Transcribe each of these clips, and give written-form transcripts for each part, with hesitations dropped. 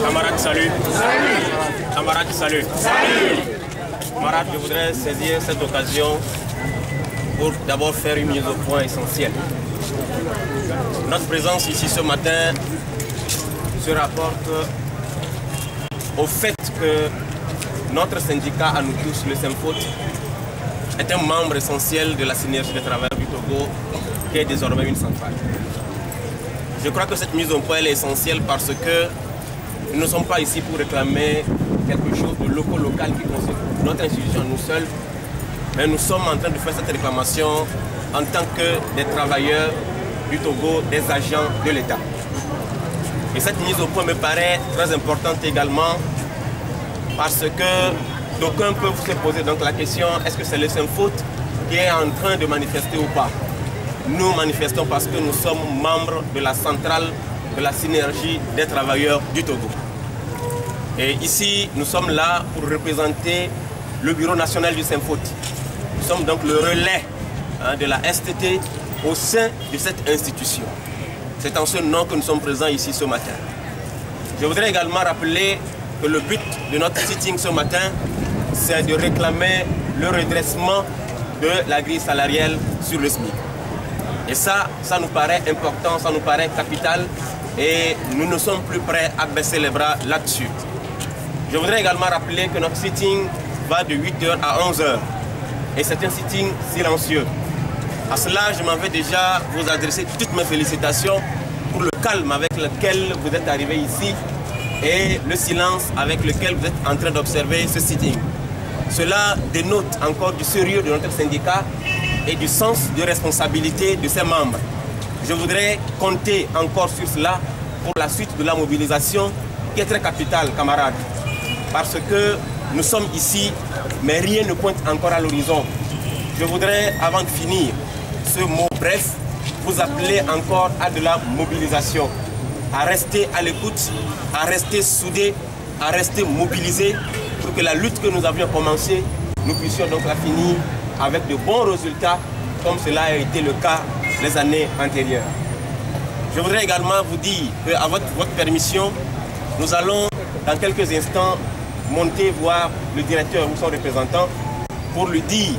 Camarades, salut. Camarades, salut. Camarades, je voudrais saisir cette occasion pour d'abord faire une mise au point essentielle. Notre présence ici ce matin se rapporte au fait que notre syndicat à nous tous, le SYNFOT, est un membre essentiel de la synergie des travailleurs du Togo, qui est désormais une centrale. Je crois que cette mise au point est essentielle parce que nous ne sommes pas ici pour réclamer quelque chose de local qui concerne notre institution à nous seuls, mais nous sommes en train de faire cette réclamation en tant que des travailleurs du Togo, des agents de l'État. Et cette mise au point me paraît très importante également parce que d'aucuns peuvent se poser donc la question, est-ce que c'est le SYNFOT qui est en train de manifester ou pas? Nous manifestons parce que nous sommes membres de la centrale de la synergie des travailleurs du Togo. Et ici, nous sommes là pour représenter le bureau national du SYNFOT. Nous sommes donc le relais de la STT au sein de cette institution. C'est en ce nom que nous sommes présents ici ce matin. Je voudrais également rappeler que le but de notre sitting ce matin, c'est de réclamer le redressement de la grille salariale sur le SMIC. Et ça nous paraît important, ça nous paraît capital et nous ne sommes plus prêts à baisser les bras là-dessus. Je voudrais également rappeler que notre sitting va de 8h à 11h et c'est un sitting silencieux. À cela, je m'en vais déjà vous adresser toutes mes félicitations pour le calme avec lequel vous êtes arrivés ici et le silence avec lequel vous êtes en train d'observer ce sitting. Cela dénote encore du sérieux de notre syndicat et du sens de responsabilité de ses membres. Je voudrais compter encore sur cela pour la suite de la mobilisation qui est très capitale, camarades. Parce que nous sommes ici, mais rien ne pointe encore à l'horizon. Je voudrais, avant de finir ce mot bref, vous appeler encore à de la mobilisation, à rester à l'écoute, à rester soudés, à rester mobilisés pour que la lutte que nous avions commencée, nous puissions donc la finir avec de bons résultats, comme cela a été le cas les années antérieures. Je voudrais également vous dire qu'à votre permission, nous allons dans quelques instants monter voir le directeur ou son représentant pour lui dire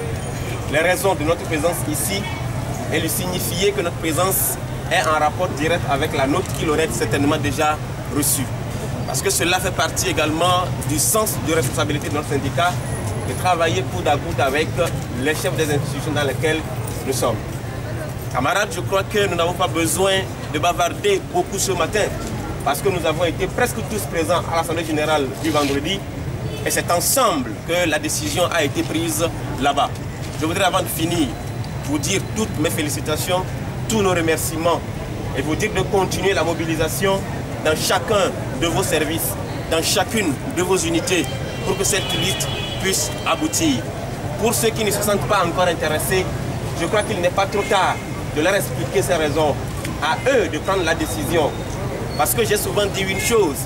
les raisons de notre présence ici et lui signifier que notre présence est en rapport direct avec la note qu'il aurait certainement déjà reçue. Parce que cela fait partie également du sens de responsabilité de notre syndicat de travailler coude à coude avec les chefs des institutions dans lesquelles nous sommes. Camarades, je crois que nous n'avons pas besoin de bavarder beaucoup ce matin parce que nous avons été presque tous présents à l'Assemblée générale du vendredi et c'est ensemble que la décision a été prise là-bas. Je voudrais avant de finir vous dire toutes mes félicitations, tous nos remerciements et vous dire de continuer la mobilisation dans chacun de vos services, dans chacune de vos unités pour que cette lutte puisse aboutir. Pour ceux qui ne se sentent pas encore intéressés, je crois qu'il n'est pas trop tard de leur expliquer ces raisons, à eux de prendre la décision. Parce que j'ai souvent dit une chose,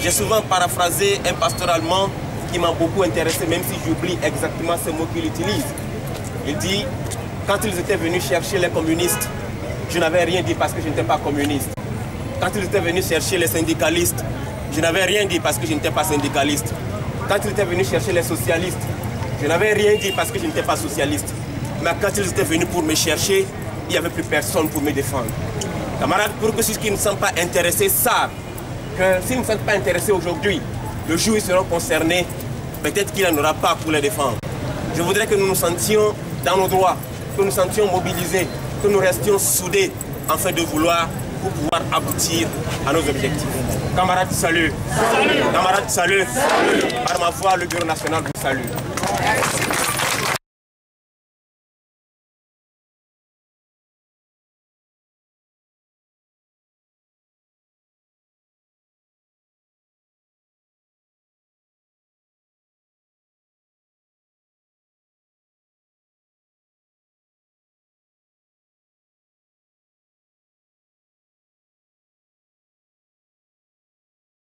j'ai souvent paraphrasé un pasteur allemand qui m'a beaucoup intéressé, même si j'oublie exactement ces mots qu'il utilise. Il dit, quand ils étaient venus chercher les communistes, je n'avais rien dit parce que je n'étais pas communiste. Quand ils étaient venus chercher les syndicalistes, je n'avais rien dit parce que je n'étais pas syndicaliste. Quand ils étaient venus chercher les socialistes, je n'avais rien dit parce que je n'étais pas socialiste. Mais quand ils étaient venus pour me chercher, il n'y avait plus personne pour me défendre. Camarades, pour que ceux qui ne sont pas intéressés savent que s'ils ne sont pas intéressés aujourd'hui, le jour où ils seront concernés, peut-être qu'il n'y en aura pas pour les défendre. Je voudrais que nous nous sentions dans nos droits, que nous nous sentions mobilisés, que nous restions soudés afin de vouloir pour pouvoir aboutir à nos objectifs. Camarades, salut. Camarades, salut. Par ma foi, le Bureau national vous salue.